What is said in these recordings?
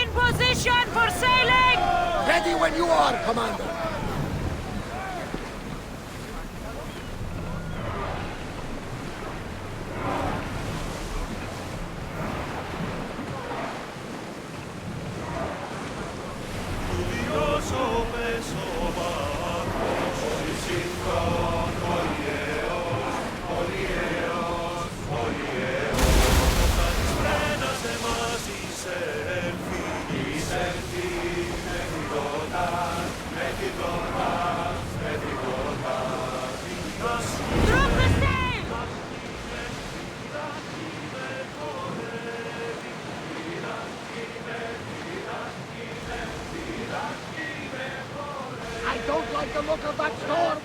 In position for sailing! Ready when you are, Commander. Drop the sail! I don't like the look of that storm.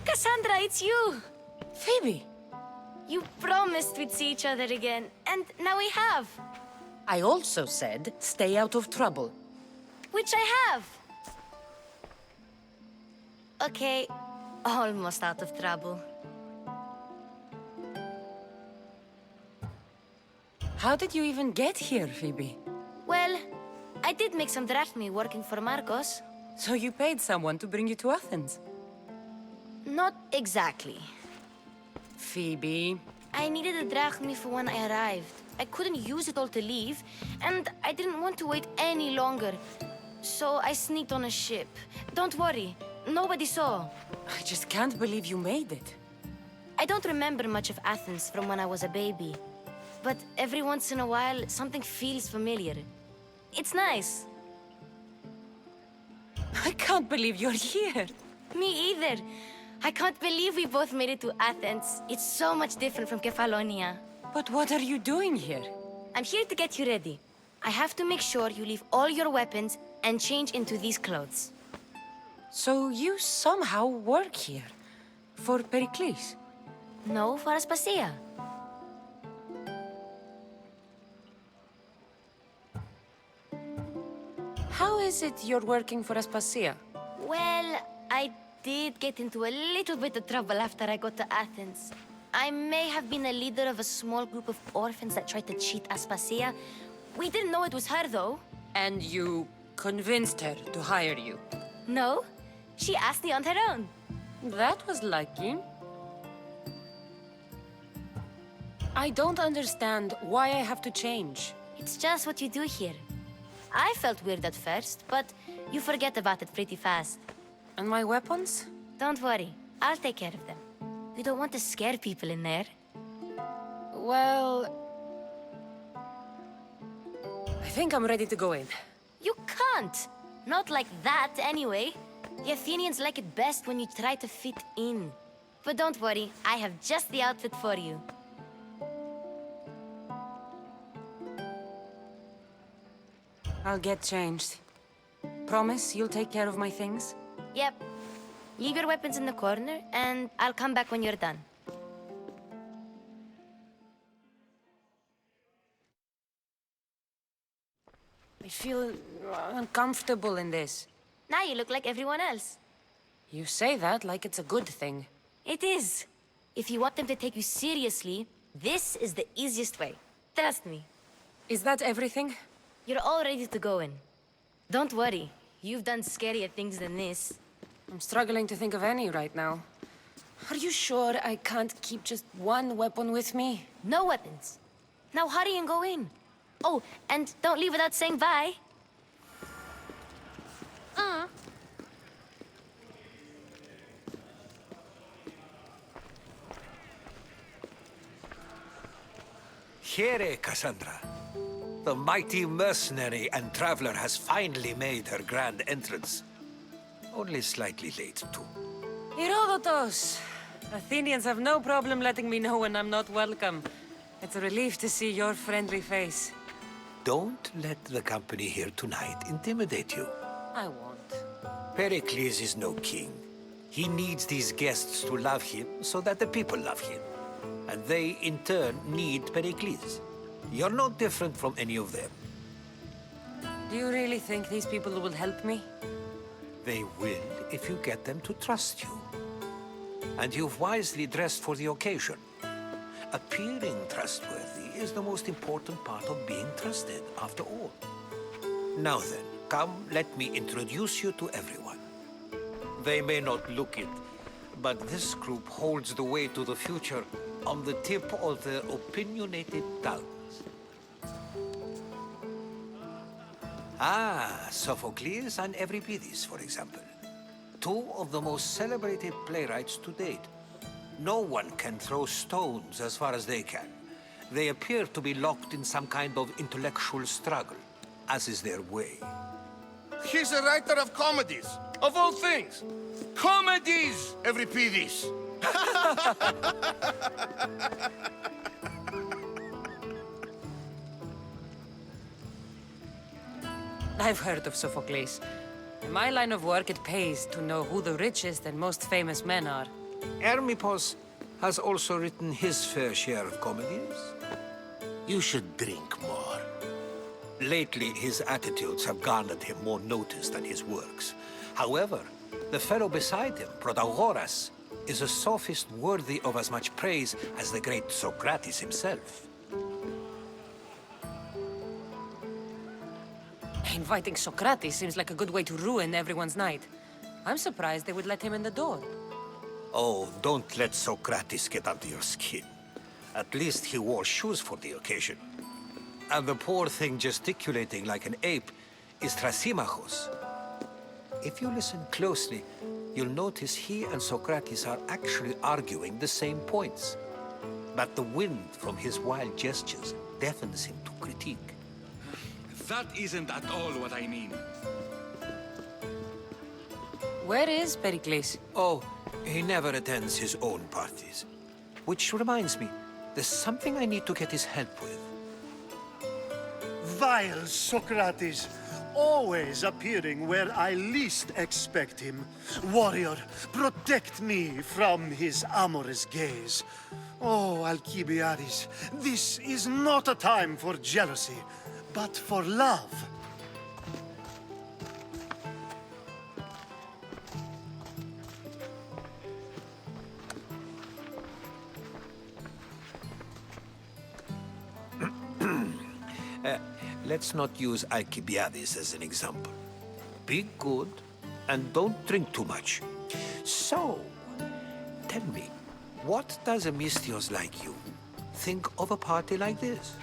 Cassandra, it's you! Phoebe, You promised we'd see each other again, and now we have. I also said stay out of trouble. Which I have. Okay, almost out of trouble. How did you even get here, Phoebe? Well, I did make some drachmi working for Marcos. So you paid someone to bring you to Athens? Not exactly. Phoebe... I needed a drachmi for when I arrived. I couldn't use it all to leave, and I didn't want to wait any longer. So I sneaked on a ship. Don't worry, nobody saw. I just can't believe you made it. I don't remember much of Athens from when I was a baby. But every once in a while, something feels familiar. It's nice. I can't believe you're here. Me either. I can't believe we both made it to Athens. It's so much different from Kefalonia. But what are you doing here? I'm here to get you ready. I have to make sure you leave all your weapons and change into these clothes. So you somehow work here? For Pericles? No, for Aspasia. How is it you're working for Aspasia? Well, I did get into a little bit of trouble after I got to Athens. I may have been a leader of a small group of orphans that tried to cheat Aspasia. We didn't know it was her, though. And you convinced her to hire you? No, she asked me on her own. That was lucky. I don't understand why I have to change. It's just what you do here. I felt weird at first, but you forget about it pretty fast. And my weapons? Don't worry, I'll take care of them. You don't want to scare people in there. Well... I think I'm ready to go in. You can't! Not like that, anyway. The Athenians like it best when you try to fit in. But don't worry, I have just the outfit for you. I'll get changed. Promise you'll take care of my things? Yep. Leave your weapons in the corner, and I'll come back when you're done. I feel uncomfortable in this. Now you look like everyone else. You say that like it's a good thing. It is. If you want them to take you seriously, this is the easiest way. Trust me. Is that everything? You're all ready to go in. Don't worry. You've done scarier things than this. I'm struggling to think of any right now. Are you sure I can't keep just one weapon with me? No weapons. Now hurry and go in. Oh, and don't leave without saying bye. Here, Cassandra. The mighty mercenary and traveler has finally made her grand entrance. Only slightly late, too. Herodotos! Athenians have no problem letting me know when I'm not welcome. It's a relief to see your friendly face. Don't let the company here tonight intimidate you. I won't. Pericles is no king. He needs these guests to love him so that the people love him. And they, in turn, need Pericles. You're no different from any of them. Do you really think these people will help me? They will if you get them to trust you. And you've wisely dressed for the occasion. Appearing trustworthy is the most important part of being trusted, after all. Now then, come, let me introduce you to everyone. They may not look it, but this group holds the way to the future on the tip of their opinionated tongues. Ah, Sophocles and Euripides, for example. Two of the most celebrated playwrights to date. No one can throw stones as far as they can. They appear to be locked in some kind of intellectual struggle, as is their way. He's a writer of comedies, of all things. Comedies, Euripides. I've heard of Sophocles. In my line of work, it pays to know who the richest and most famous men are. Hermippos has also written his fair share of comedies. You should drink more. Lately, his attitudes have garnered him more notice than his works. However, the fellow beside him, Protagoras, is a sophist worthy of as much praise as the great Socrates himself. Inviting Socrates seems like a good way to ruin everyone's night. I'm surprised they would let him in the door. Oh, don't let Socrates get under your skin. At least he wore shoes for the occasion. And the poor thing gesticulating like an ape is Thrasymachos. If you listen closely, you'll notice he and Socrates are actually arguing the same points. But the wind from his wild gestures deafens him to critique. That isn't at all what I mean. Where is Pericles? Oh, he never attends his own parties. Which reminds me, there's something I need to get his help with. Vile Socrates, always appearing where I least expect him. Warrior, protect me from his amorous gaze. Oh, Alcibiades, this is not a time for jealousy, but for love. Let's not use Alcibiades as an example. Be good, and don't drink too much. So, tell me, what does a Misthios like you think of a party like this?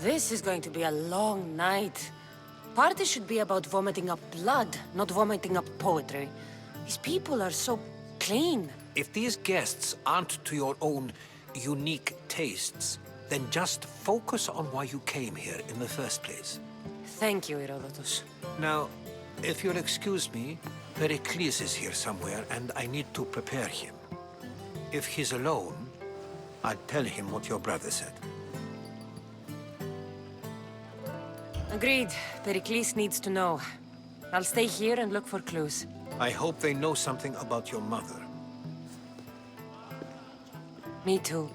This is going to be a long night. Parties should be about vomiting up blood, not vomiting up poetry. These people are so clean. If these guests aren't to your own unique tastes, then just focus on why you came here in the first place. Thank you, Herodotus. Now, if you'll excuse me, Pericles is here somewhere, and I need to prepare him. If he's alone, I'll tell him what your brother said. Agreed. Pericles needs to know. I'll stay here and look for clues. I hope they know something about your mother. Me too.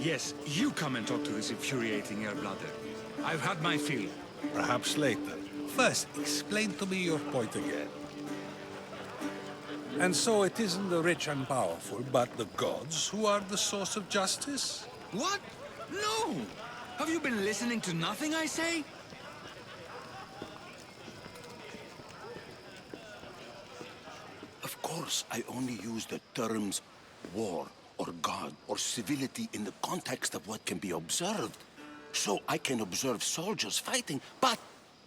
Yes, you come and talk to this infuriating airbladder. I've had my fill. Perhaps later. First, explain to me your point again. And so it isn't the rich and powerful, but the gods who are the source of justice? What? No! Have you been listening to nothing I say? Of course, I only use the terms war or god or civility in the context of what can be observed. So I can observe soldiers fighting, but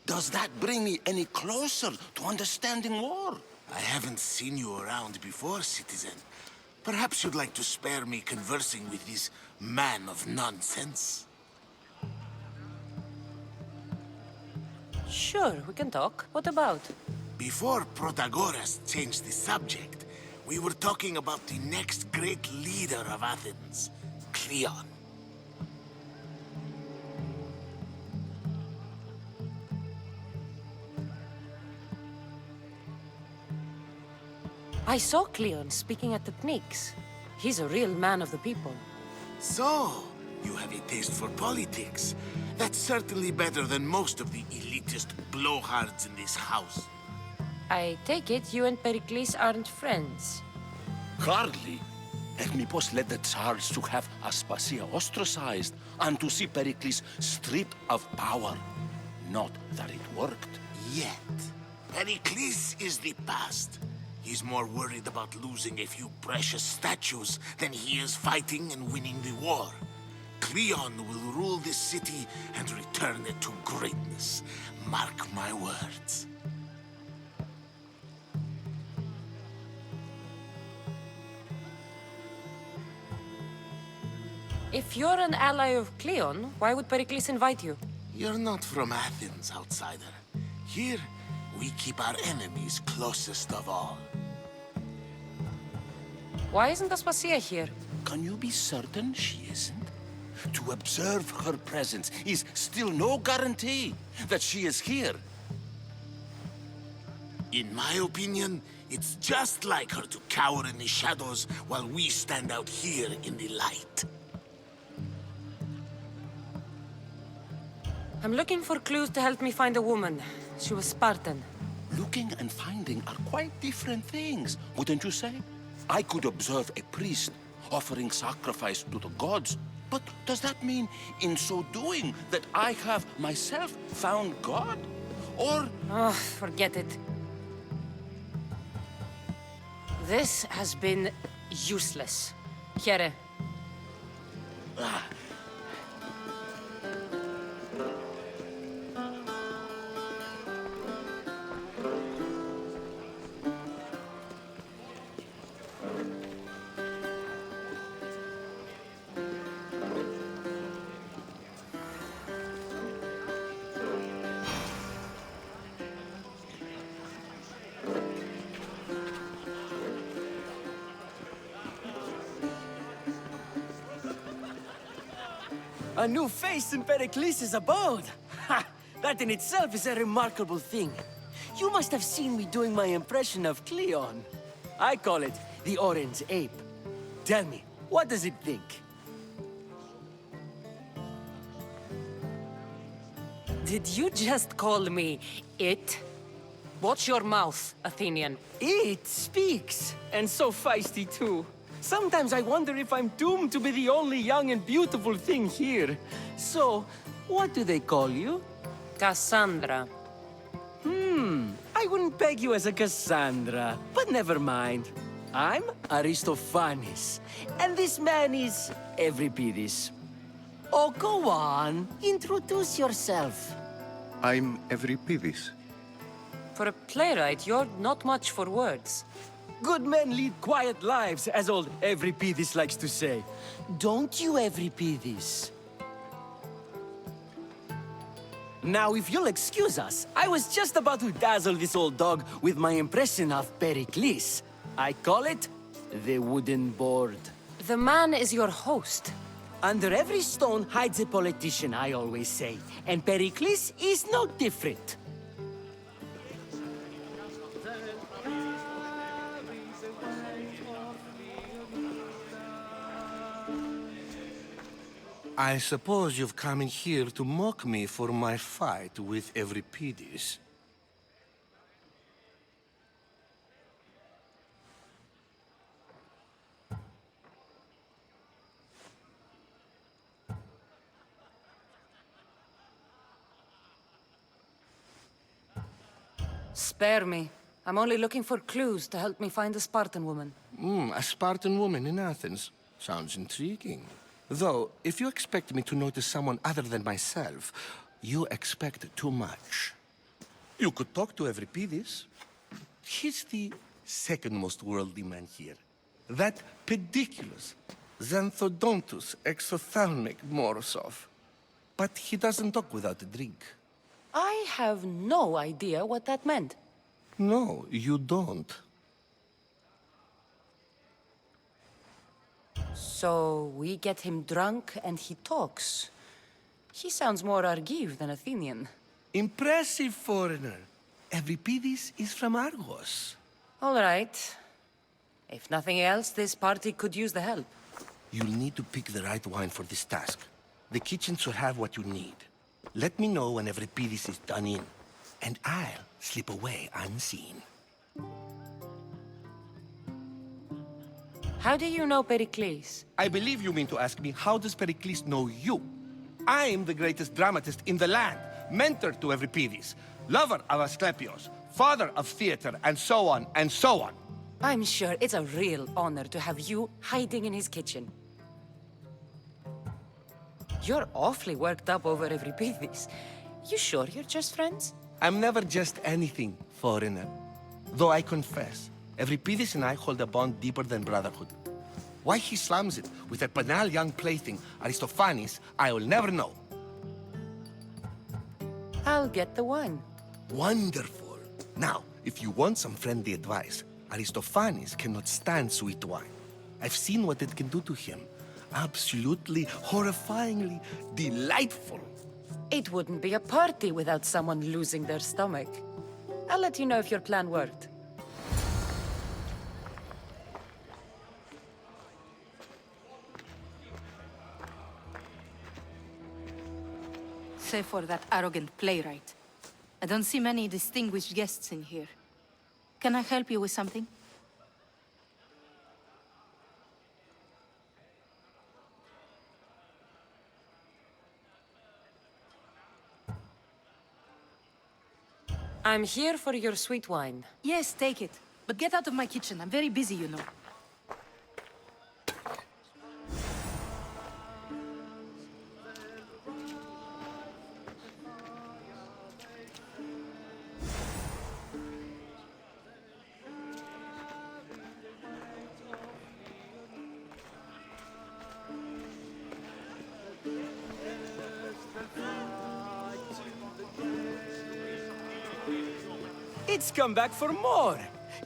does that bring me any closer to understanding war? I haven't seen you around before, citizen. Perhaps you'd like to spare me conversing with this man of nonsense? Sure, we can talk. What about? Before Protagoras changed the subject, we were talking about the next great leader of Athens, Cleon. I saw Cleon speaking at the Pnyx. He's a real man of the people. So, you have a taste for politics. That's certainly better than most of the elitist blowhards in this house. I take it you and Pericles aren't friends. Hardly. Hermippos led the Tsars to have Aspasia ostracized and to see Pericles stripped of power. Not that it worked. Yet. Pericles is the past. He's more worried about losing a few precious statues than he is fighting and winning the war. Cleon will rule this city and return it to greatness. Mark my words. If you're an ally of Cleon, why would Pericles invite you? You're not from Athens, outsider. Here, we keep our enemies closest of all. Why isn't Aspasia here? Can you be certain she isn't? To observe her presence is still no guarantee that she is here. In my opinion, it's just like her to cower in the shadows while we stand out here in the light. I'm looking for clues to help me find a woman. She was Spartan. Looking and finding are quite different things, wouldn't you say? I could observe a priest offering sacrifice to the gods, but does that mean, in so doing, that I have myself found God? Or... Oh, forget it. This has been useless. Here. A new face in Pericles' abode! Ha! That in itself is a remarkable thing. You must have seen me doing my impression of Cleon. I call it the Orange Ape. Tell me, what does it think? Did you just call me it? Watch your mouth, Athenian. It speaks, and so feisty too. Sometimes I wonder if I'm doomed to be the only young and beautiful thing here. So, what do they call you? Cassandra. I wouldn't peg you as a Cassandra, but never mind. I'm Aristophanes, and this man is Euripides. Oh, go on. Introduce yourself. I'm Euripides. For a playwright, you're not much for words. Good men lead quiet lives, as old Euripides likes to say. Don't you, Euripides? Now, if you'll excuse us, I was just about to dazzle this old dog with my impression of Pericles. I call it the wooden board. The man is your host. Under every stone hides a politician, I always say. And Pericles is no different. I suppose you've come in here to mock me for my fight with Euripides. Spare me. I'm only looking for clues to help me find a Spartan woman. A Spartan woman in Athens. Sounds intriguing. Though, if you expect me to notice someone other than myself, you expect too much. You could talk to Euripides. He's the second most worldly man here. That pediculous Xanthodontus exophthalmic Morosov. But he doesn't talk without a drink. I have no idea what that meant. No, you don't. So we get him drunk and he talks. He sounds more Argive than Athenian. Impressive, foreigner. Euripides is from Argos. All right. If nothing else, this party could use the help. You'll need to pick the right wine for this task. The kitchen should have what you need. Let me know when Euripides is done in, and I'll slip away unseen. How do you know Pericles? I believe you mean to ask me, how does Pericles know you? I'm the greatest dramatist in the land, mentor to Euripides, lover of Asclepios, father of theater, and so on, and so on. I'm sure it's a real honor to have you hiding in his kitchen. You're awfully worked up over Euripides. You sure you're just friends? I'm never just anything, foreigner. Though I confess, Euripides and I hold a bond deeper than brotherhood. Why he slams it with a banal young plaything, Aristophanes, I will never know. I'll get the wine. Wonderful. Now, if you want some friendly advice, Aristophanes cannot stand sweet wine. I've seen what it can do to him. Absolutely, horrifyingly delightful. It wouldn't be a party without someone losing their stomach. I'll let you know if your plan worked. Save for that arrogant playwright. I don't see many distinguished guests in here. Can I help you with something? I'm here for your sweet wine. Yes, take it. But get out of my kitchen. I'm very busy, you know. It's come back for more.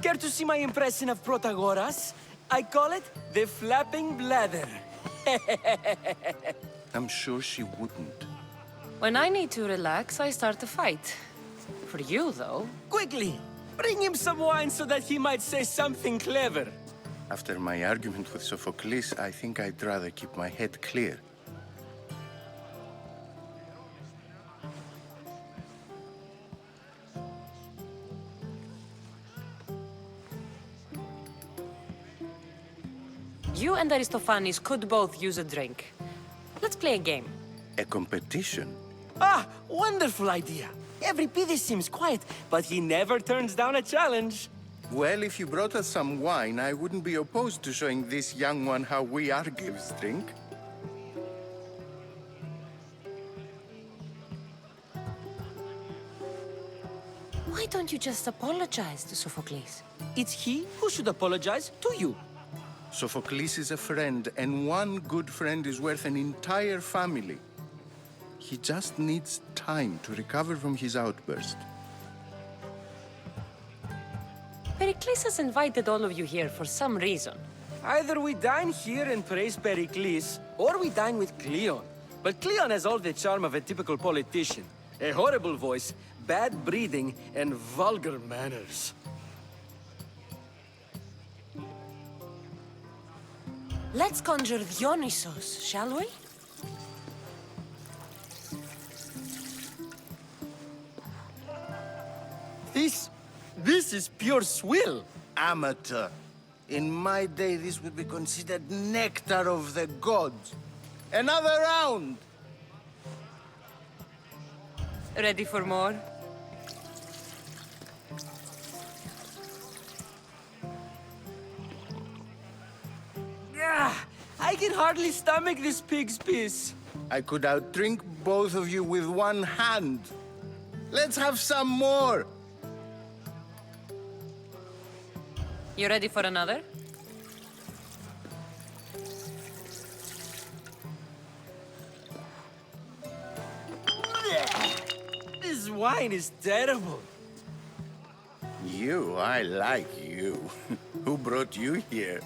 Care to see my impression of Protagoras? I call it the flapping bladder. I'm sure she wouldn't. When I need to relax, I start a fight. For you, though. Quickly, bring him some wine so that he might say something clever. After my argument with Sophocles, I think I'd rather keep my head clear. You and Aristophanes could both use a drink. Let's play a game. A competition? Ah, wonderful idea. Euripides seems quiet, but he never turns down a challenge. Well, if you brought us some wine, I wouldn't be opposed to showing this young one how we Argives drink. Why don't you just apologize to Sophocles? It's he who should apologize to you. Sophocles is a friend, and one good friend is worth an entire family. He just needs time to recover from his outburst. Pericles has invited all of you here for some reason. Either we dine here and praise Pericles, or we dine with Cleon. But Cleon has all the charm of a typical politician. A horrible voice, bad breeding, and vulgar manners. Let's conjure Dionysos, shall we? This is pure swill. Amateur. In my day, this would be considered nectar of the gods. Another round! Ready for more? I can hardly stomach this pig's piss. I could outdrink both of you with one hand. Let's have some more! You ready for another? This wine is terrible. I like you. Who brought you here?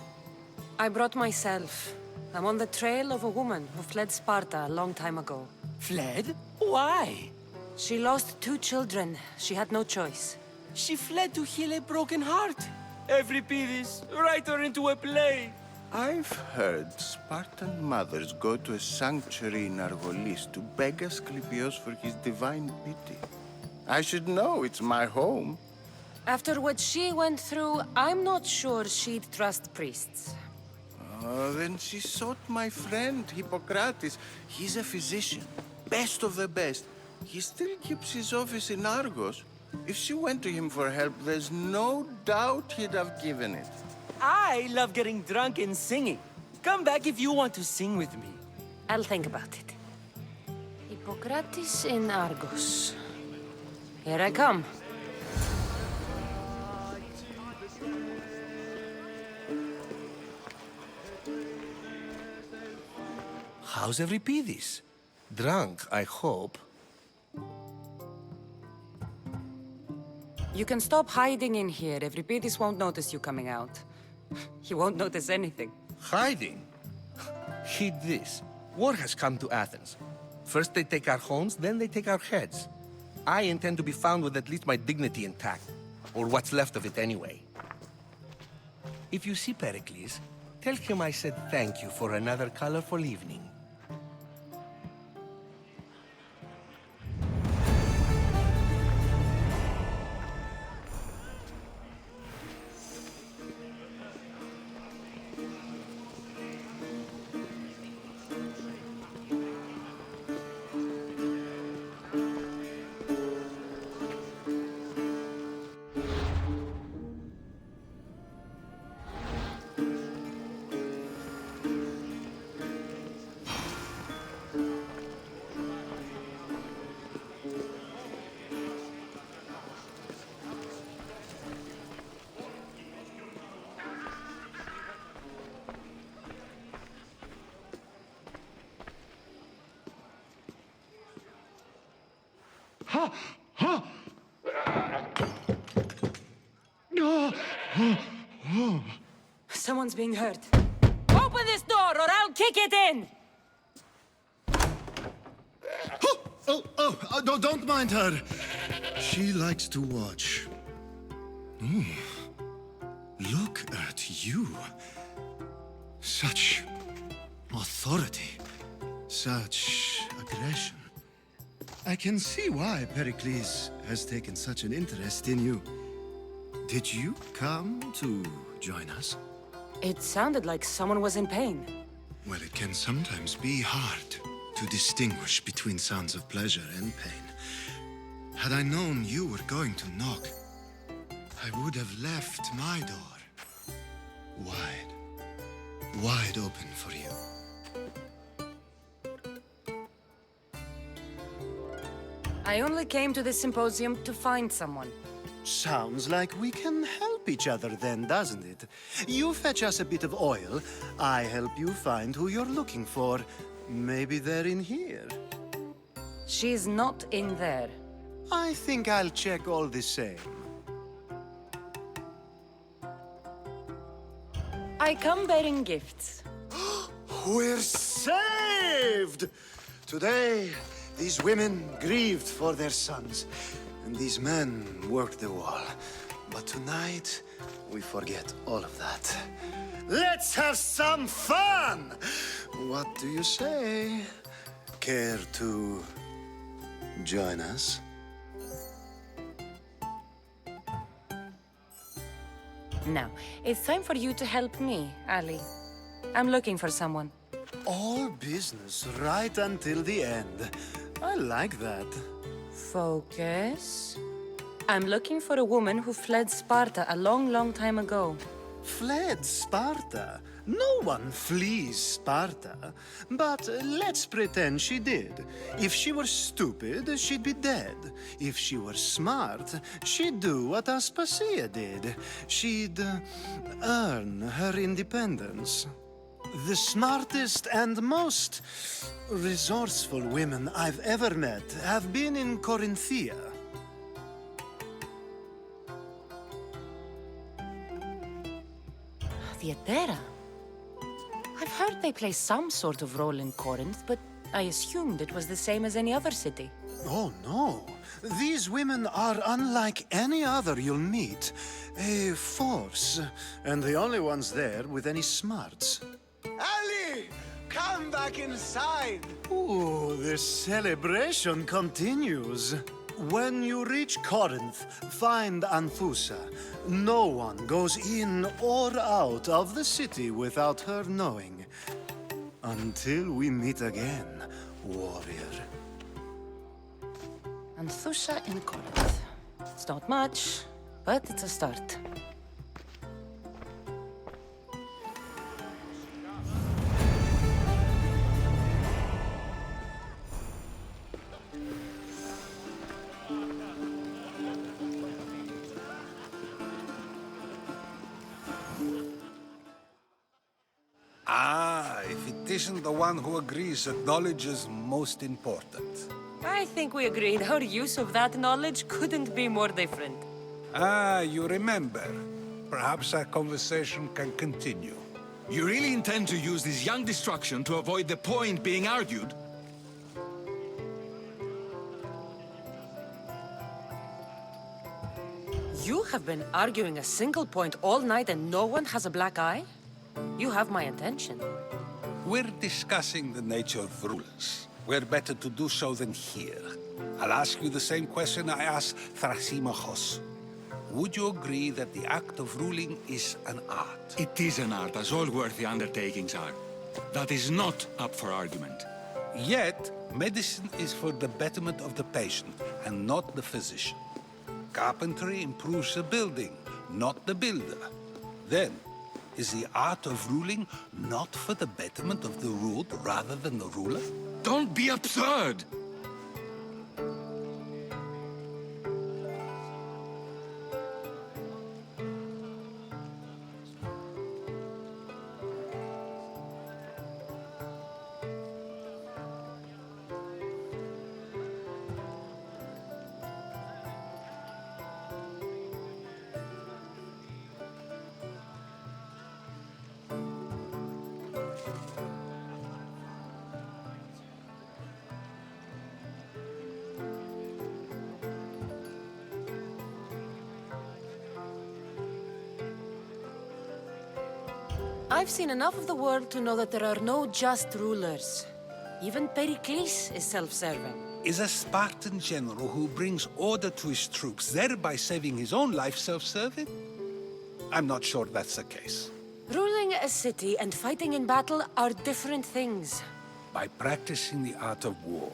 I brought myself. I'm on the trail of a woman who fled Sparta a long time ago. Fled? Why? She lost 2 children. She had no choice. She fled to heal a broken heart. Euripides, write her into a play. I've heard Spartan mothers go to a sanctuary in Argolis to beg Asclepios for his divine pity. I should know, it's my home. After what she went through, I'm not sure she'd trust priests. Then she sought my friend, Hippocrates. He's a physician, best of the best. He still keeps his office in Argos. If she went to him for help, there's no doubt he'd have given it. I love getting drunk and singing. Come back if you want to sing with me. I'll think about it. Hippocrates in Argos. Here I come. How's Euripides? Drunk, I hope. You can stop hiding in here. Euripides won't notice you coming out. He won't notice anything. Hiding? Heed this. War has come to Athens. First they take our homes, then they take our heads. I intend to be found with at least my dignity intact. Or what's left of it anyway. If you see Pericles, tell him I said thank you for another colorful evening. Someone's being hurt. Open this door or I'll kick it in! Don't mind her. She likes to watch. Look at you. Such authority. Such aggression. I can see why Pericles has taken such an interest in you. Did you come to join us? It sounded like someone was in pain. Well, it can sometimes be hard to distinguish between sounds of pleasure and pain. Had I known you were going to knock, I would have left my door wide open for you. I only came to this symposium to find someone. Sounds like we can help each other then, doesn't it? You fetch us a bit of oil, I help you find who you're looking for. Maybe they're in here. She's not in there. I think I'll check all the same. I come bearing gifts. We're saved! Today, these women grieved for their sons, and these men worked the wall. But tonight, we forget all of that. Let's have some fun! What do you say? Care to join us? Now, it's time for you to help me, Ali. I'm looking for someone. All business right until the end. I like that. Focus. I'm looking for a woman who fled Sparta a long, long time ago. Fled Sparta? No one flees Sparta. But let's pretend she did. If she were stupid, she'd be dead. If she were smart, she'd do what Aspasia did. She'd earn her independence. The smartest and most resourceful women I've ever met have been in Corinthia. Theatera. I've heard they play some sort of role in Corinth, but I assumed it was the same as any other city. Oh, no. These women are unlike any other you'll meet. A force, and the only ones there with any smarts. Ali! Come back inside! Ooh, the celebration continues. When you reach Corinth, find Anthusa. No one goes in or out of the city without her knowing. Until we meet again, warrior. Anthusa in Corinth. It's not much, but it's a start. Ah, if it isn't the one who agrees that knowledge is most important. I think we agreed our use of that knowledge couldn't be more different. Ah, you remember. Perhaps our conversation can continue. You really intend to use this young destruction to avoid the point being argued? You have been arguing a single point all night and no one has a black eye? You have my attention. We're discussing the nature of rules. Where better to do so than here? I'll ask you the same question I asked Thrasymachos. Would you agree that the act of ruling is an art? It is an art, as all worthy undertakings are. That is not up for argument. Yet, medicine is for the betterment of the patient and not the physician. Carpentry improves the building, not the builder. Then, is the art of ruling not for the betterment of the ruled rather than the ruler? Don't be absurd! I've seen enough of the world to know that there are no just rulers. Even Pericles is self-serving. Is a Spartan general who brings order to his troops, thereby saving his own life, self-serving? I'm not sure that's the case. Ruling a city and fighting in battle are different things. By practicing the art of war,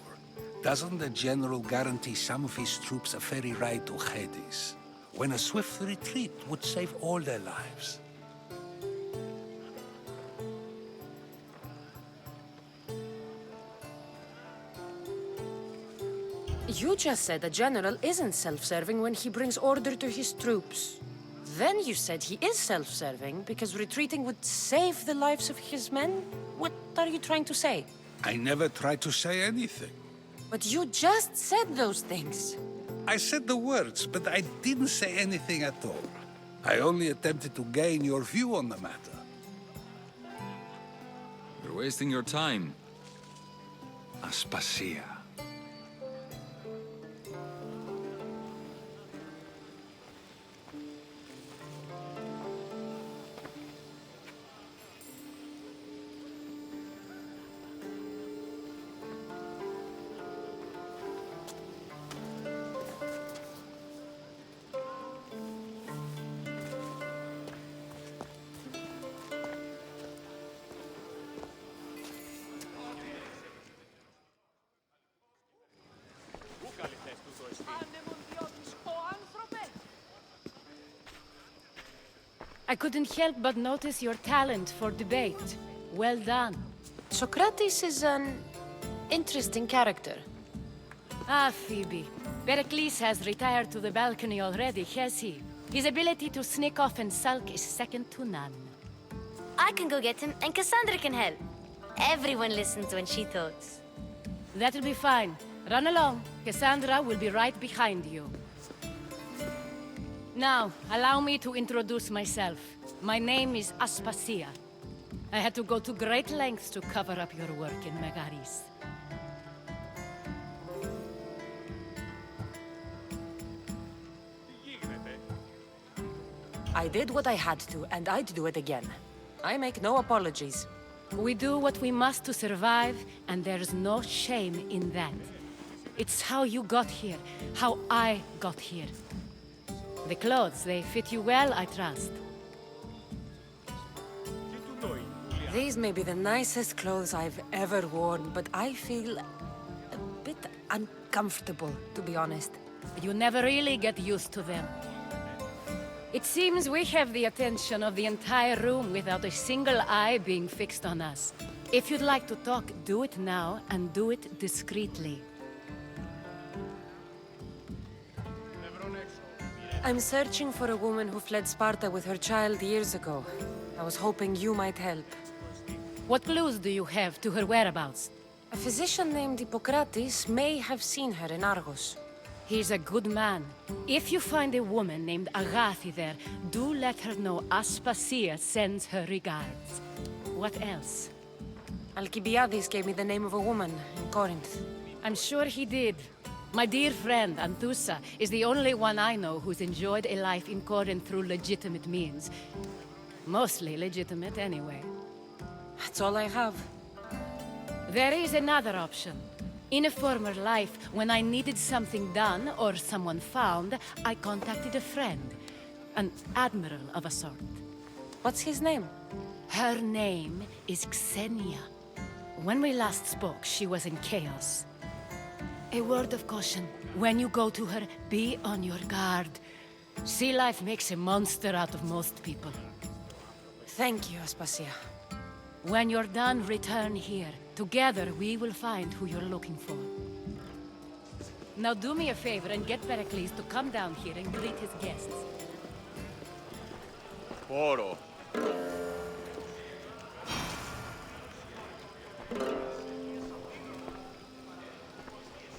doesn't the general guarantee some of his troops a ferry ride to Hades, when a swift retreat would save all their lives? You just said a general isn't self-serving when he brings order to his troops. Then you said he is self-serving because retreating would save the lives of his men? What are you trying to say? I never tried to say anything. But you just said those things. I said the words, but I didn't say anything at all. I only attempted to gain your view on the matter. You're wasting your time. Aspasia. I couldn't help but notice your talent for debate. Well done. Socrates is an interesting character. Ah, Phoebe. Pericles has retired to the balcony already, has he? His ability to sneak off and sulk is second to none. I can go get him, and Cassandra can help. Everyone listens when she talks. That'll be fine. Run along. Cassandra will be right behind you. Now, allow me to introduce myself. My name is Aspasia. I had to go to great lengths to cover up your work in Megaris. I did what I had to, and I'd do it again. I make no apologies. We do what we must to survive, and there's no shame in that. It's how you got here, how I got here. The clothes, they fit you well, I trust. These may be the nicest clothes I've ever worn, but I feel a bit uncomfortable, to be honest. You never really get used to them. It seems we have the attention of the entire room without a single eye being fixed on us. If you'd like to talk, do it now, and do it discreetly. I'm searching for a woman who fled Sparta with her child years ago. I was hoping you might help. What clues do you have to her whereabouts? A physician named Hippocrates may have seen her in Argos. He's a good man. If you find a woman named Agathi there, do let her know Aspasia sends her regards. What else? Alcibiades gave me the name of a woman in Corinth. I'm sure he did. My dear friend, Anthusa, is the only one I know who's enjoyed a life in Corinth through legitimate means. Mostly legitimate, anyway. That's all I have. There is another option. In a former life, when I needed something done or someone found, I contacted a friend. An admiral of a sort. What's his name? Her name is Xenia. When we last spoke, she was in chaos. A word of caution. When you go to her, be on your guard. Sea life makes a monster out of most people. Thank you, Aspasia. When you're done, return here. Together, we will find who you're looking for. Now do me a favor and get Pericles to come down here and greet his guests. Poro.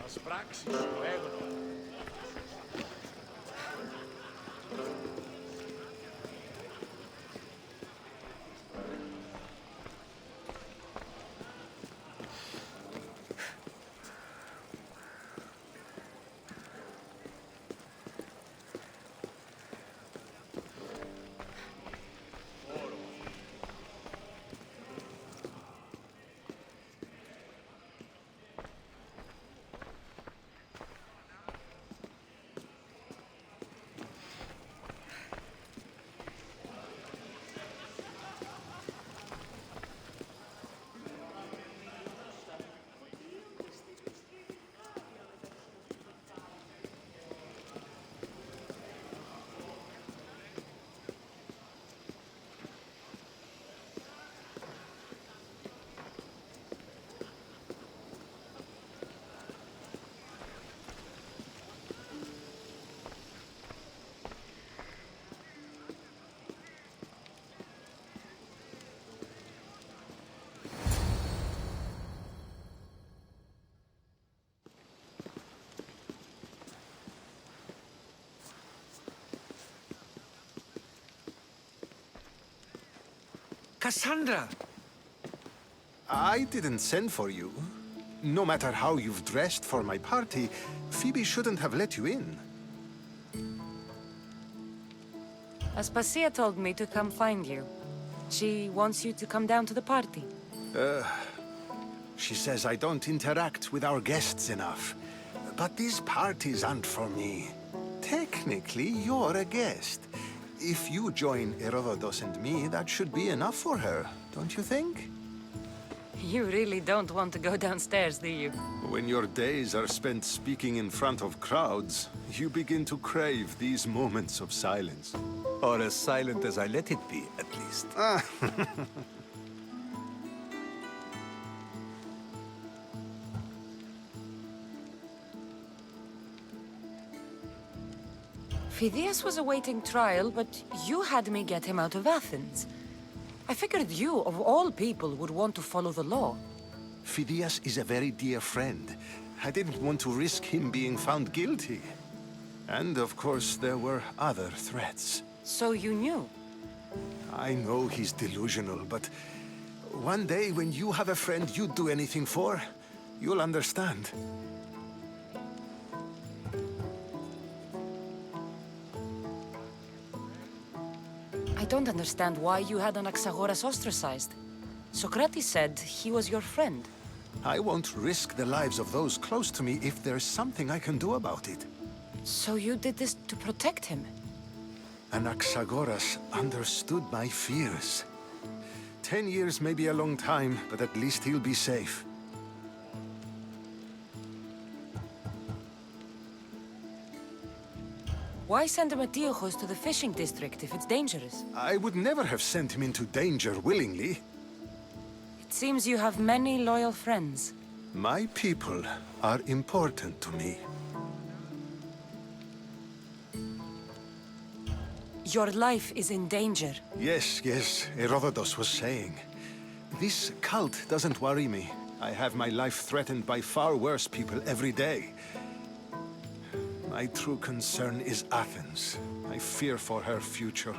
Σας πράξεις το έγνο. Cassandra! I didn't send for you. No matter how you've dressed for my party, Phoebe shouldn't have let you in. Aspasia told me to come find you. She wants you to come down to the party. She says I don't interact with our guests enough. But these parties aren't for me. Technically, you're a guest. If you join Herodotus and me, that should be enough for her, don't you think? You really don't want to go downstairs, do you? When your days are spent speaking in front of crowds, you begin to crave these moments of silence. Or as silent as I let it be, at least. Phidias was awaiting trial, but you had me get him out of Athens. I figured you, of all people, would want to follow the law. Phidias is a very dear friend. I didn't want to risk him being found guilty. And of course, there were other threats. So you knew? I know he's delusional, but one day when you have a friend you'd do anything for, you'll understand. I don't understand why you had Anaxagoras ostracized. Socrates said he was your friend. I won't risk the lives of those close to me if there's something I can do about it. So you did this to protect him? Anaxagoras understood my fears. 10 years may be a long time, but at least he'll be safe. Why send Metiochos to the fishing district if it's dangerous? I would never have sent him into danger willingly. It seems you have many loyal friends. My people are important to me. Your life is in danger. Yes, Herodotus was saying. This cult doesn't worry me. I have my life threatened by far worse people every day. My true concern is Athens. I fear for her future.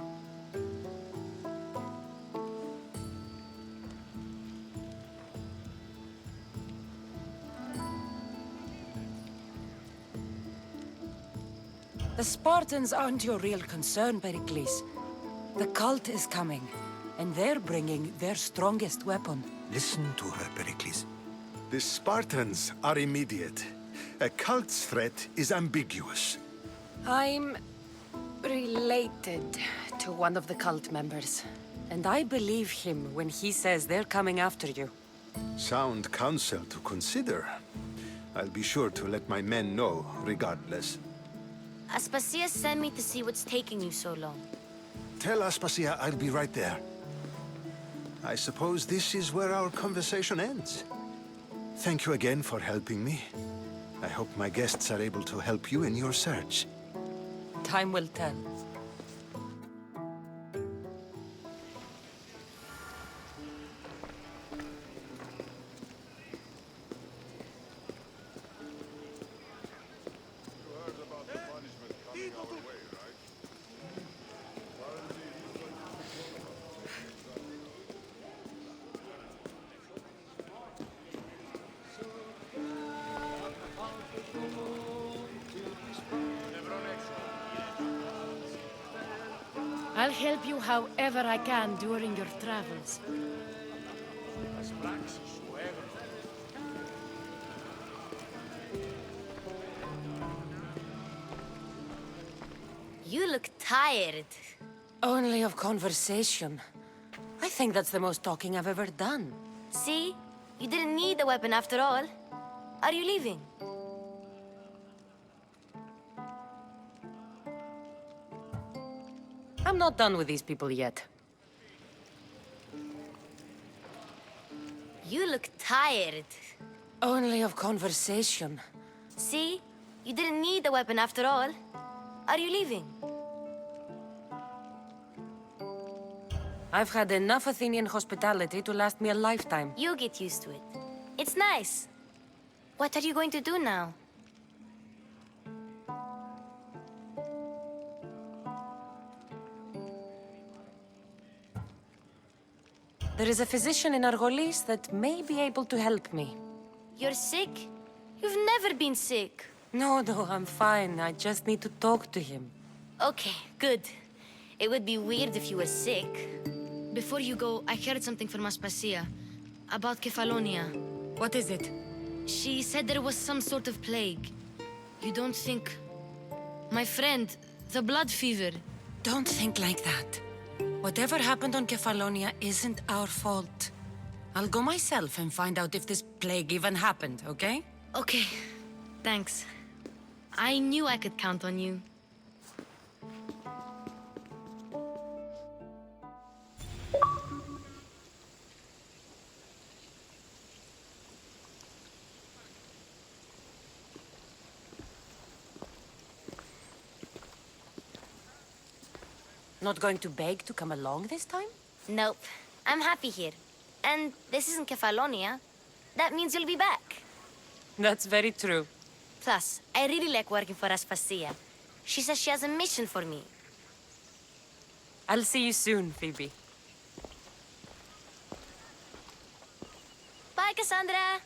The Spartans aren't your real concern, Pericles. The cult is coming, and they're bringing their strongest weapon. Listen to her, Pericles. The Spartans are immediate. A cult's threat is ambiguous. I'm related to one of the cult members, and I believe him when he says they're coming after you. Sound counsel to consider. I'll be sure to let my men know, regardless. Aspasia sent me to see what's taking you so long. Tell Aspasia I'll be right there. I suppose this is where our conversation ends. Thank you again for helping me. I hope my guests are able to help you in your search. Time will tell. I'll help you however I can during your travels. You look tired. Only of conversation. I think that's the most talking I've ever done. See? You didn't need the weapon after all. Are you leaving? I'm not done with these people yet. You look tired. Only of conversation. See? You didn't need the weapon after all. Are you leaving? I've had enough Athenian hospitality to last me a lifetime. You get used to it. It's nice. What are you going to do now? There is a physician in Argolis that may be able to help me. You're sick? You've never been sick. No, I'm fine. I just need to talk to him. Okay, good. It would be weird if you were sick. Before you go, I heard something from Aspasia about Kefalonia. What is it? She said there was some sort of plague. You don't think... My friend, the blood fever. Don't think like that. Whatever happened on Kefalonia isn't our fault. I'll go myself and find out if this plague even happened, okay? Okay, thanks. I knew I could count on you. Not going to beg to come along this time? Nope. I'm happy here. And this isn't Kefalonia. That means you'll be back. That's very true. Plus, I really like working for Aspasia. She says she has a mission for me. I'll see you soon, Phoebe. Bye, Cassandra!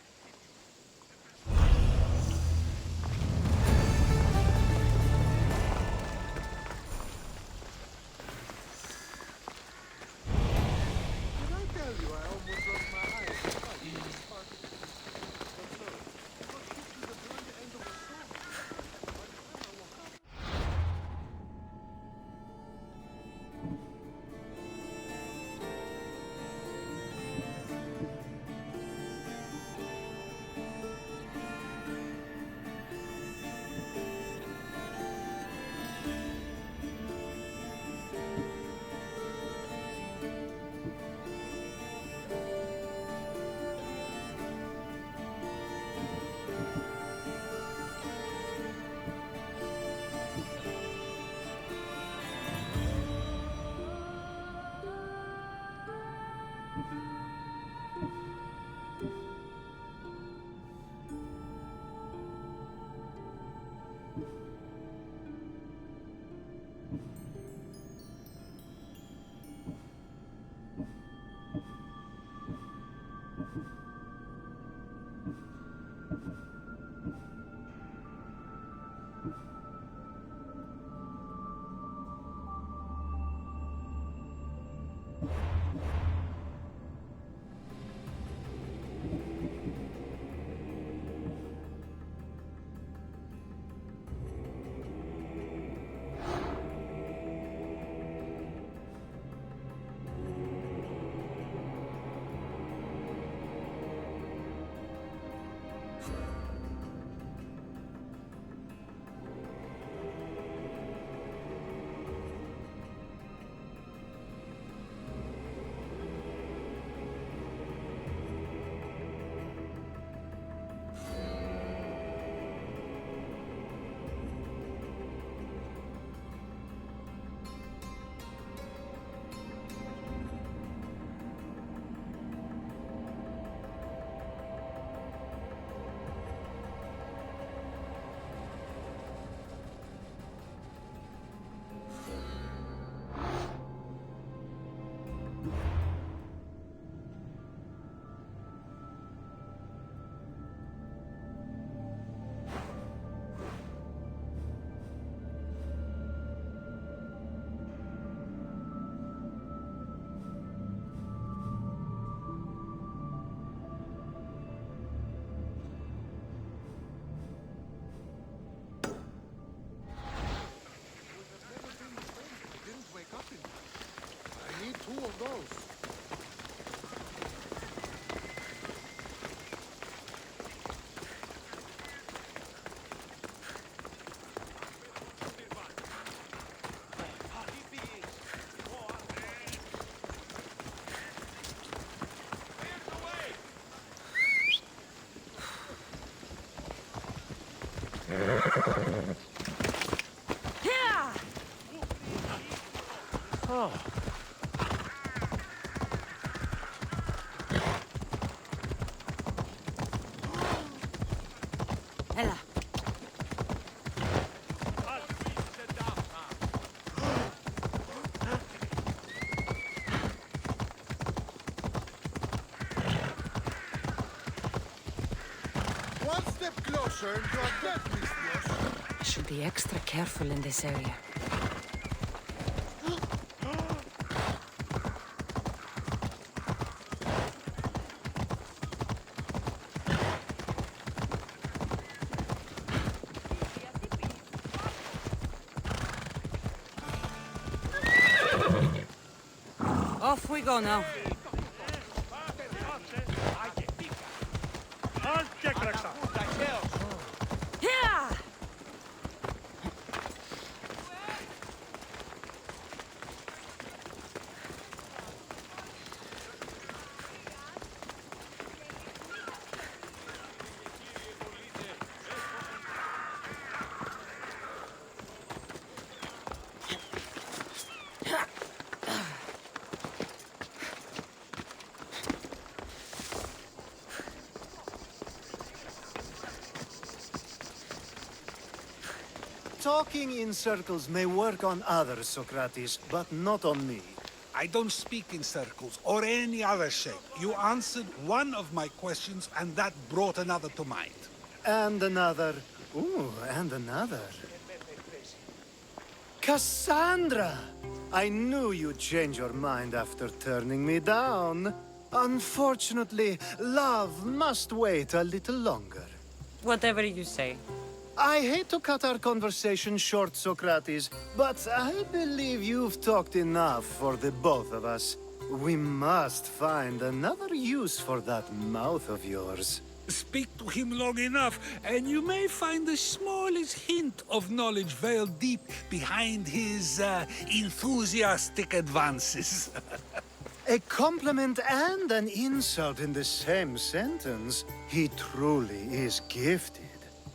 Two of those. Oh. Ella. One step closer and you are dead, mistress. I should be extra careful in this area. Off we go now. Talking in circles may work on others, Socrates, but not on me. I don't speak in circles or any other shape. You answered one of my questions, and that brought another to mind. And another. Ooh, and another. Cassandra! I knew you'd change your mind after turning me down. Unfortunately, love must wait a little longer. Whatever you say. I hate to cut our conversation short, Socrates, but I believe you've talked enough for the both of us. We must find another use for that mouth of yours. Speak to him long enough, and you may find the smallest hint of knowledge veiled deep behind his enthusiastic advances. A compliment and an insult in the same sentence. He truly is gifted.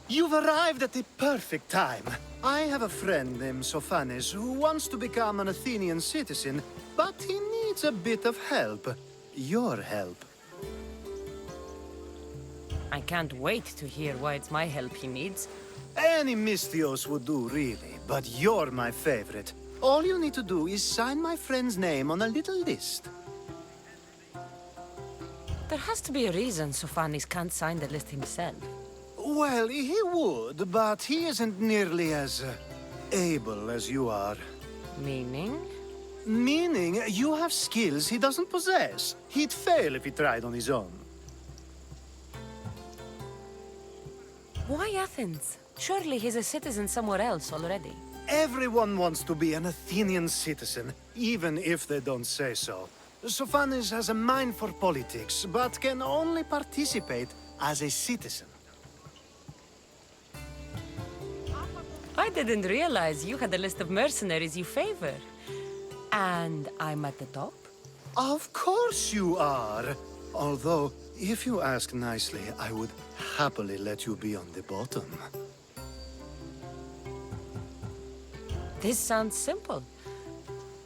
You've arrived at the perfect time. I have a friend named Sophanes who wants to become an Athenian citizen, but he needs a bit of help. Your help. I can't wait to hear why it's my help he needs. Any Misthios would do, really, but you're my favorite. All you need to do is sign my friend's name on a little list. There has to be a reason Sophanes can't sign the list himself. Well, he would, but he isn't nearly as able as you are. Meaning? Meaning, you have skills he doesn't possess. He'd fail if he tried on his own. Why Athens? Surely he's a citizen somewhere else already. Everyone wants to be an Athenian citizen, even if they don't say so. Sophanes has a mind for politics, but can only participate as a citizen. I didn't realize you had a list of mercenaries you favor. And I'm at the top? Of course you are. Although, if you ask nicely, I would happily let you be on the bottom. This sounds simple.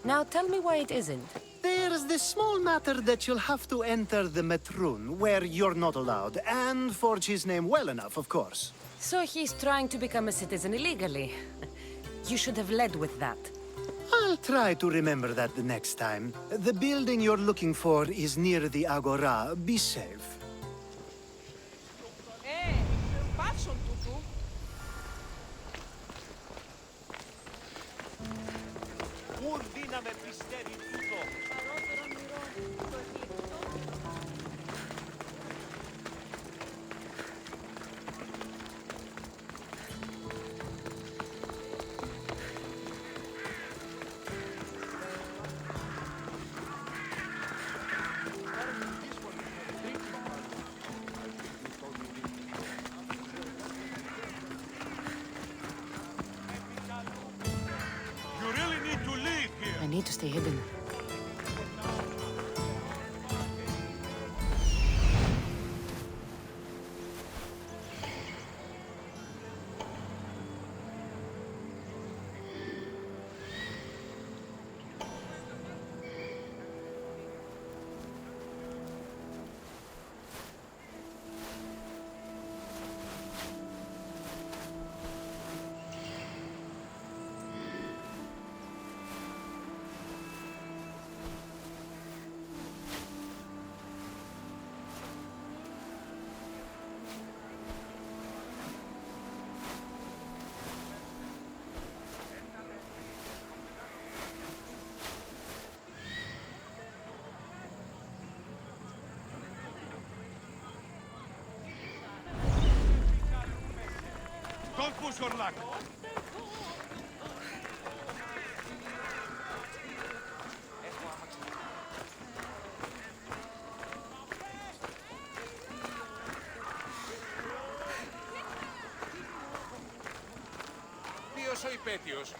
Now tell me why it isn't. There's the small matter that you'll have to enter the Metroon, where you're not allowed, and forge his name well enough, of course. So he's trying to become a citizen illegally. You should have led with that. I'll try to remember that the next time. The building you're looking for is near the Agora. Be safe. I need to stay hidden. Don't push your luck. ο υπέτειος.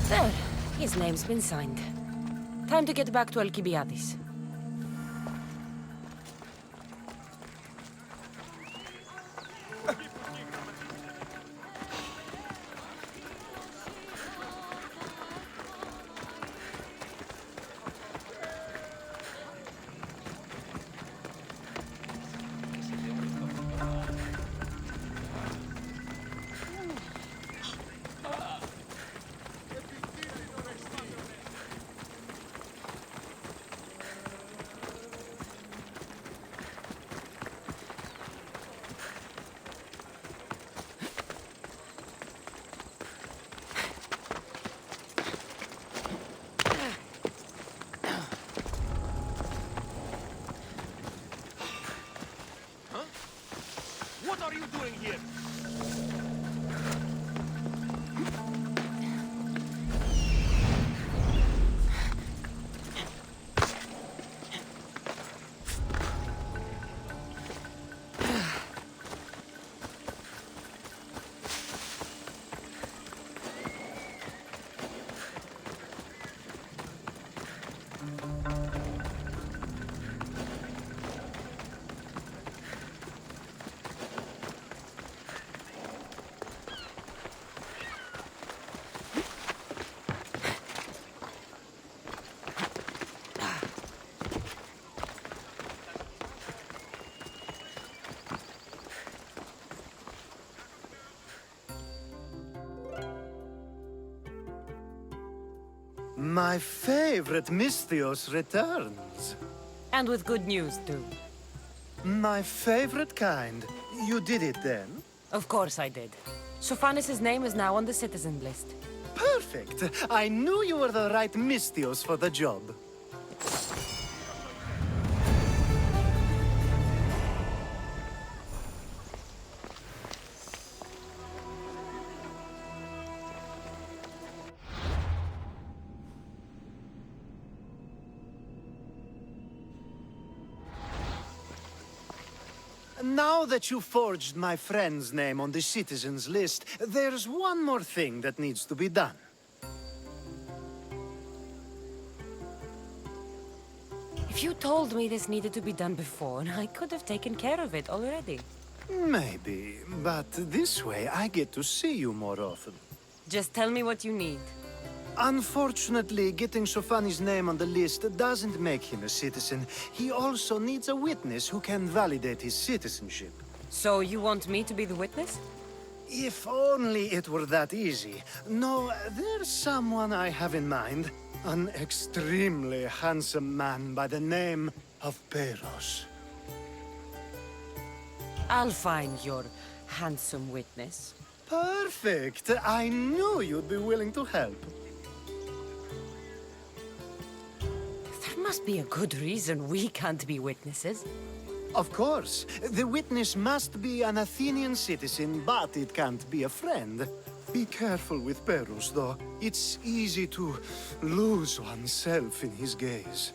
There. His name's been signed. Time to get back to Alcibiades. What are you doing here? My favorite Misthios returns. And with good news, too. My favorite kind. You did it then? Of course I did. Sophanis' name is now on the citizen list. Perfect. I knew you were the right Misthios for the job. Now that you forged my friend's name on the citizens list, there's one more thing that needs to be done. If you told me this needed to be done before, I could have taken care of it already. Maybe, but this way I get to see you more often. Just tell me what you need. Unfortunately, getting Sophanis' name on the list doesn't make him a citizen. He also needs a witness who can validate his citizenship. So you want me to be the witness? If only it were that easy. No, there's someone I have in mind. An extremely handsome man by the name of Peiros. I'll find your handsome witness. Perfect. I knew you'd be willing to help. There must be a good reason we can't be witnesses. Of course. The witness must be an Athenian citizen, but it can't be a friend. Be careful with Peiros, though. It's easy to lose oneself in his gaze.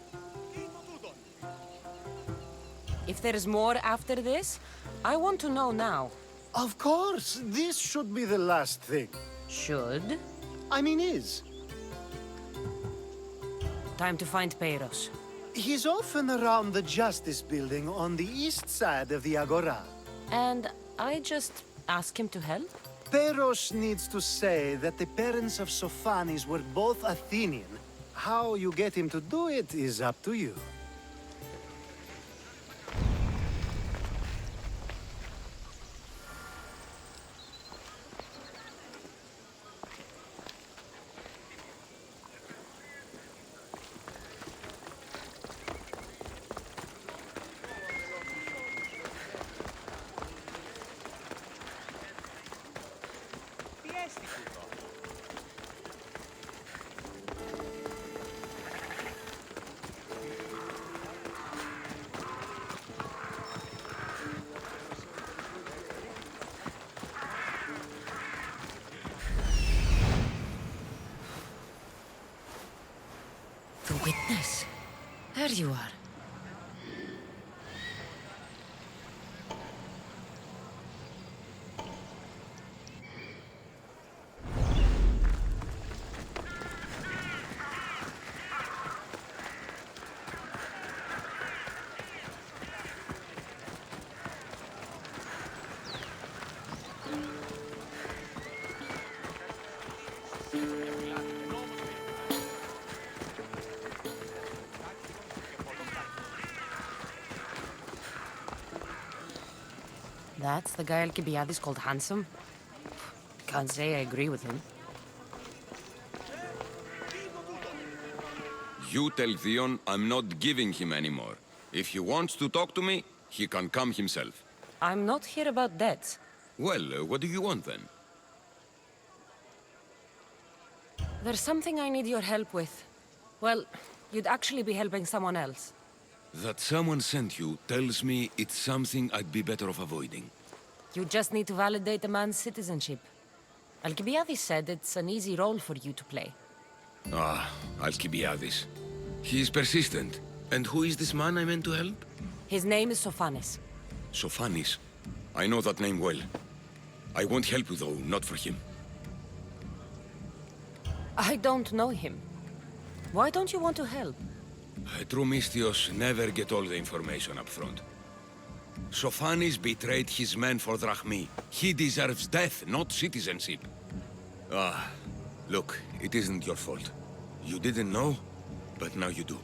If there's more after this, I want to know now. Of course. This should be the last thing. Should? I mean, is. Time to find Peiros. He's often around the Justice Building on the east side of the Agora. And I just ask him to help? Peiros needs to say that the parents of Sophanis were both Athenian. How you get him to do it is up to you. The witness. There you are. That's the guy Alcibiades called handsome? Can't say I agree with him. You tell Theon I'm not giving him anymore. If he wants to talk to me, he can come himself. I'm not here about debts. Well, what do you want then? There's something I need your help with. Well, you'd actually be helping someone else. That someone sent you tells me it's something I'd be better off avoiding. You just need to validate a man's citizenship. Alcibiades said it's an easy role for you to play. Ah, Alcibiades. He's persistent. And who is this man I meant to help? His name is Sophanes. Sophanes. I know that name well. I want help though, not for him. I don't know him. Why don't you want to help? True Misthios never get all the information up front. Sophanes betrayed his men for Drachmi. He deserves death, not citizenship. Ah, look, it isn't your fault. You didn't know, but now you do.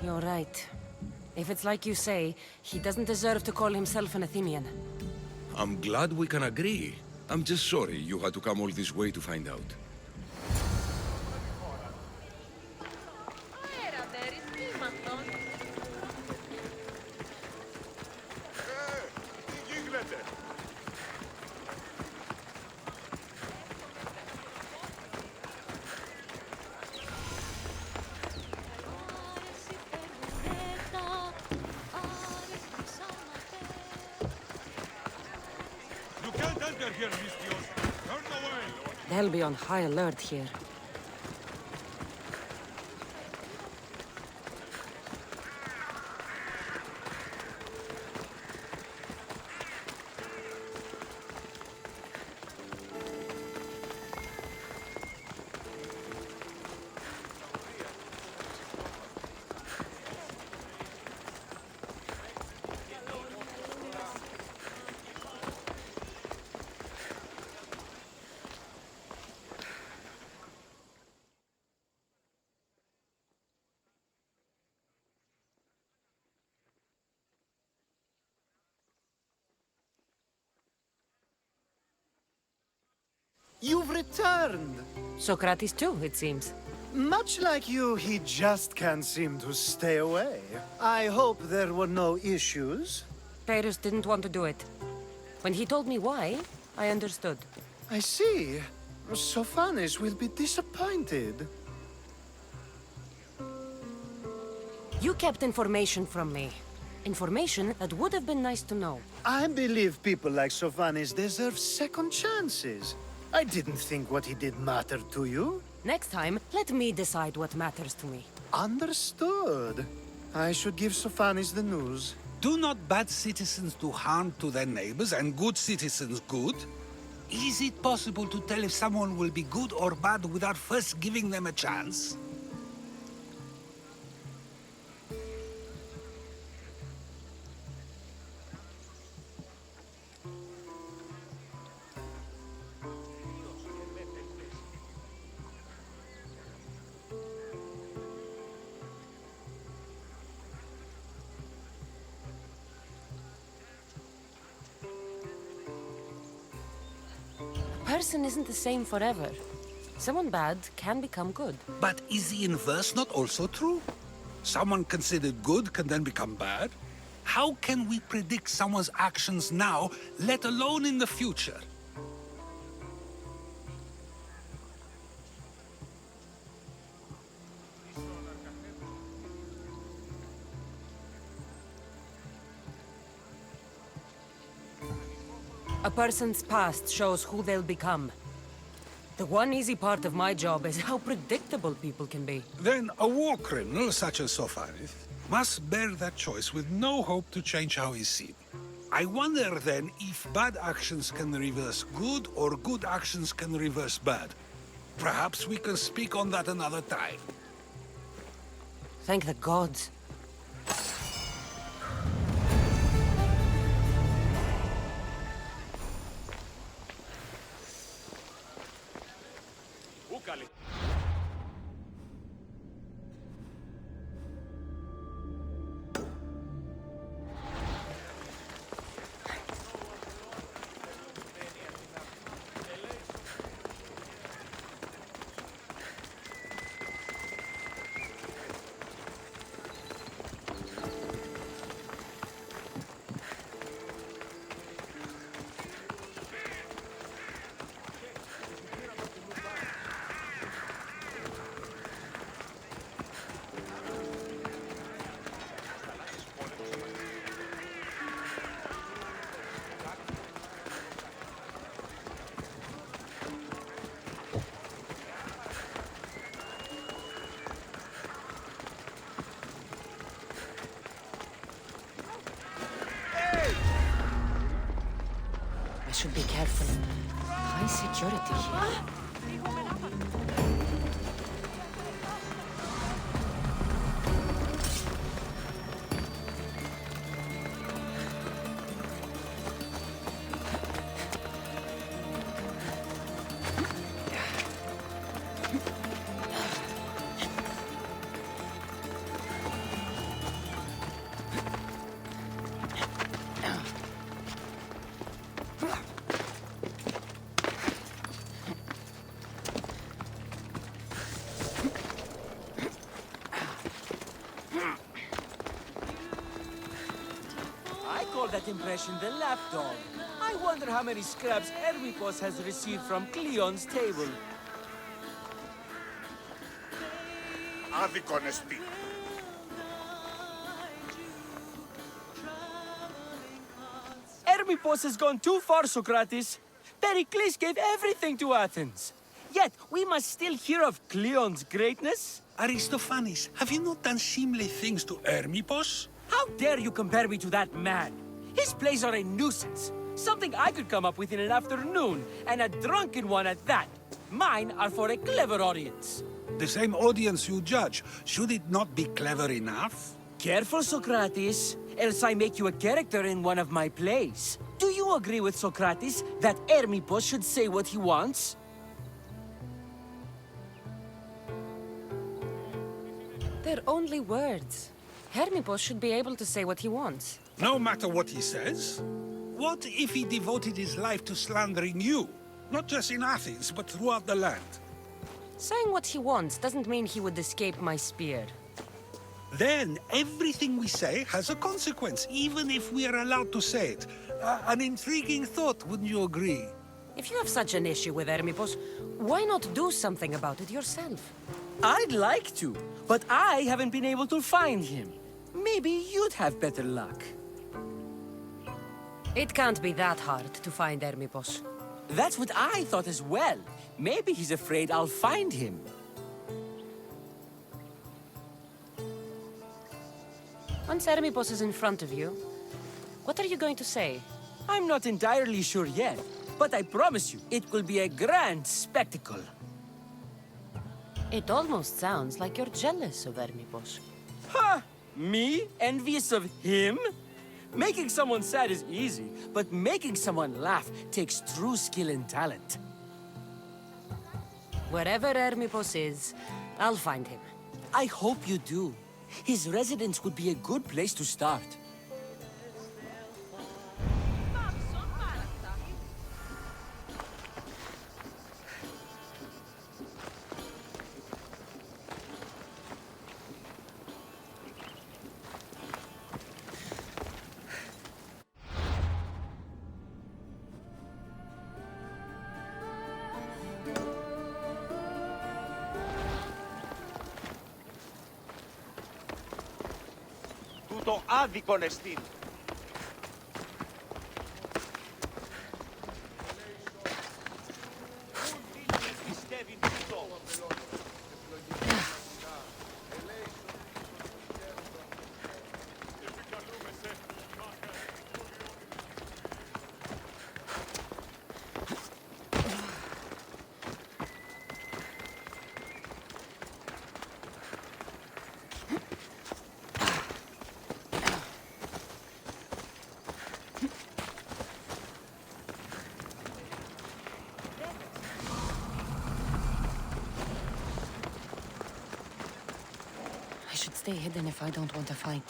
You're right. If it's like you say, he doesn't deserve to call himself an Athenian. I'm glad we can agree. I'm just sorry you had to come all this way to find out. They'll be on high alert here. You've returned! Socrates too, it seems. Much like you, he just can't seem to stay away. I hope there were no issues. Pyrrhus didn't want to do it. When he told me why, I understood. I see. Sophanes will be disappointed. You kept information from me. Information that would have been nice to know. I believe people like Sophanes deserve second chances. I didn't think what he did mattered to you. Next time, let me decide what matters to me. Understood. I should give Sophanes the news. Do not bad citizens do harm to their neighbors and good citizens good? Is it possible to tell if someone will be good or bad without first giving them a chance? A person isn't the same forever. Someone bad can become good. But is the inverse not also true? Someone considered good can then become bad? How can we predict someone's actions now, let alone in the future? A person's past shows who they'll become. The one easy part of my job is how predictable people can be. Then a war criminal such as Sophanis must bear that choice with no hope to change how he's seen. I wonder then if bad actions can reverse good or good actions can reverse bad. Perhaps we can speak on that another time. Thank the gods. I should be careful. High security here. That impression the lapdog. I wonder how many scraps Hermipos has received from Cleon's table. Άδικον εστί. Hermipos has gone too far, Socrates. Pericles gave everything to Athens. Yet, we must still hear of Cleon's greatness. Aristophanes, have you not done seemly things to Hermipos? How dare you compare me to that man? His plays are a nuisance. Something I could come up with in an afternoon, and a drunken one at that. Mine are for a clever audience. The same audience you judge, should it not be clever enough? Careful, Socrates, else I make you a character in one of my plays. Do you agree with Socrates that Hermipos should say what he wants? They're only words. Hermipos should be able to say what he wants. No matter what he says. What if he devoted his life to slandering you? Not just in Athens, but throughout the land. Saying what he wants doesn't mean he would escape my spear. Then everything we say has a consequence, even if we are allowed to say it. An intriguing thought, wouldn't you agree? If you have such an issue with Hermipos, why not do something about it yourself? I'd like to, but I haven't been able to find him. Maybe you'd have better luck. It can't be that hard to find Hermipos. That's what I thought as well. Maybe he's afraid I'll find him. Once Hermipos is in front of you, what are you going to say? I'm not entirely sure yet, but I promise you, it will be a grand spectacle. It almost sounds like you're jealous of Hermipos. Ha! Me? Envious of him? Making someone sad is easy, but making someone laugh takes true skill and talent. Wherever Hermipos is, I'll find him. I hope you do. His residence would be a good place to start. Τούτο άδικον εστίν. should stay hidden if I don't want a fight.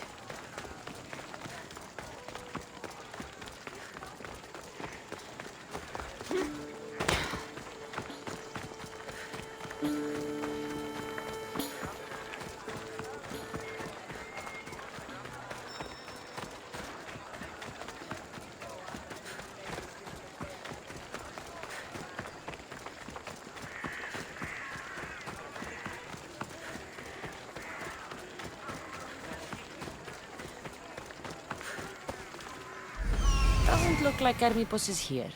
Doesn't look like Hermipos is here.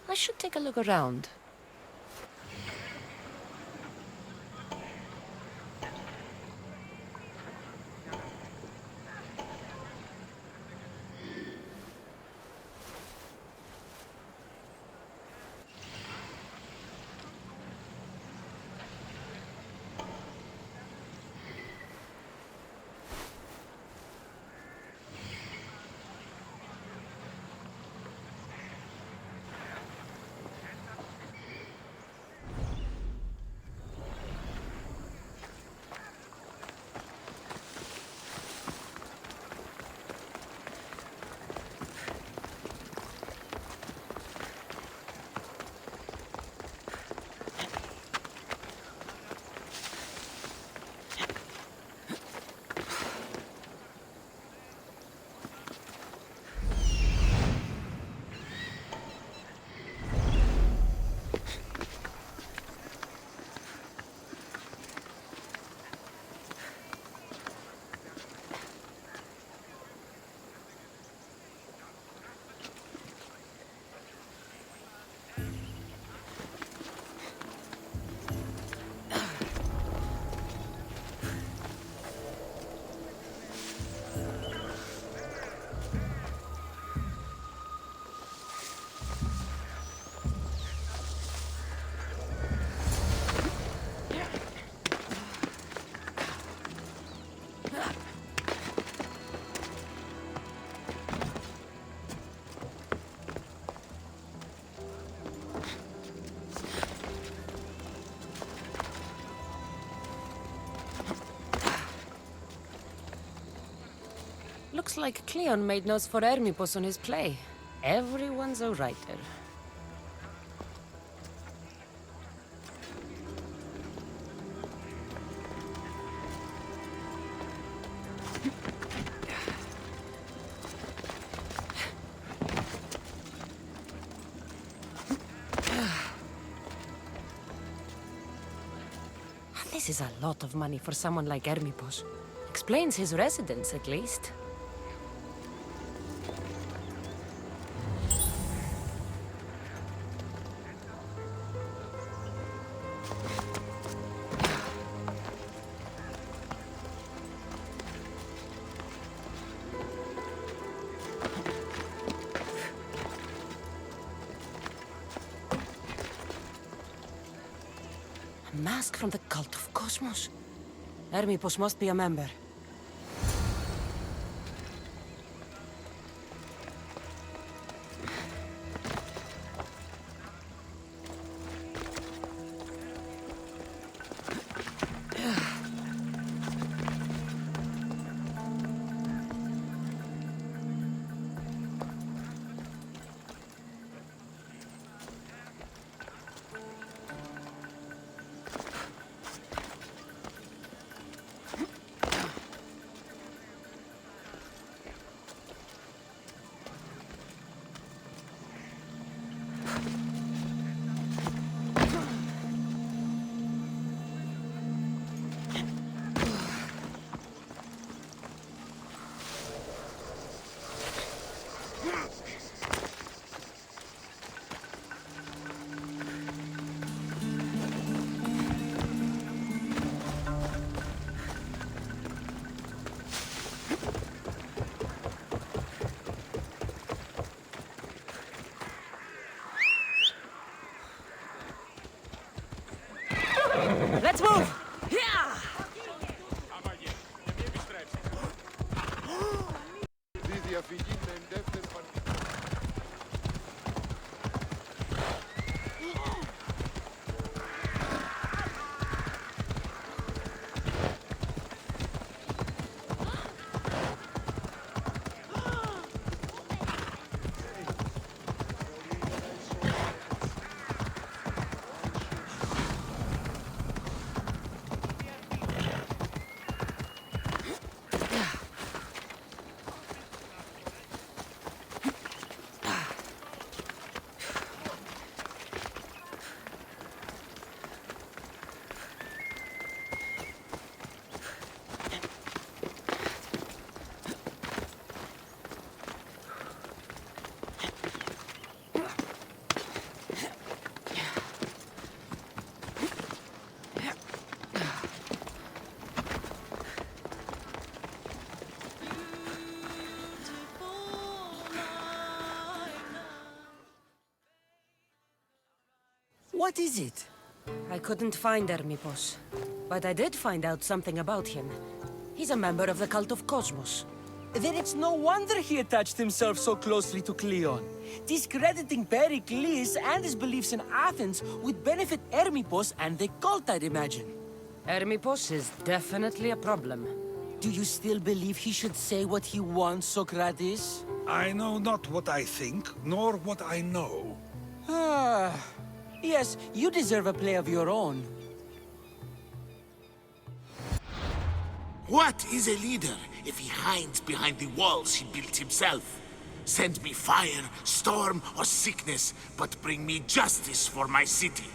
I should take a look around. Looks like Cleon made notes for Hermipos on his play. Everyone's a writer. This is a lot of money for someone like Hermipos. Explains his residence, at least. A mask from the cult of Cosmos. Hermipos must be a member. Let's move! Yeah! What is it? I couldn't find Hermipos, but I did find out something about him. He's a member of the cult of Cosmos. Then it's no wonder he attached himself so closely to Cleon. Discrediting Pericles and his beliefs in Athens would benefit Hermipos and the cult, I'd imagine. Hermipos is definitely a problem. Do you still believe he should say what he wants, Socrates? I know not what I think, nor what I know. Ah, yes, you deserve a play of your own. What is a leader if he hides behind the walls he built himself? Send me fire, storm, or sickness, but bring me justice for my city.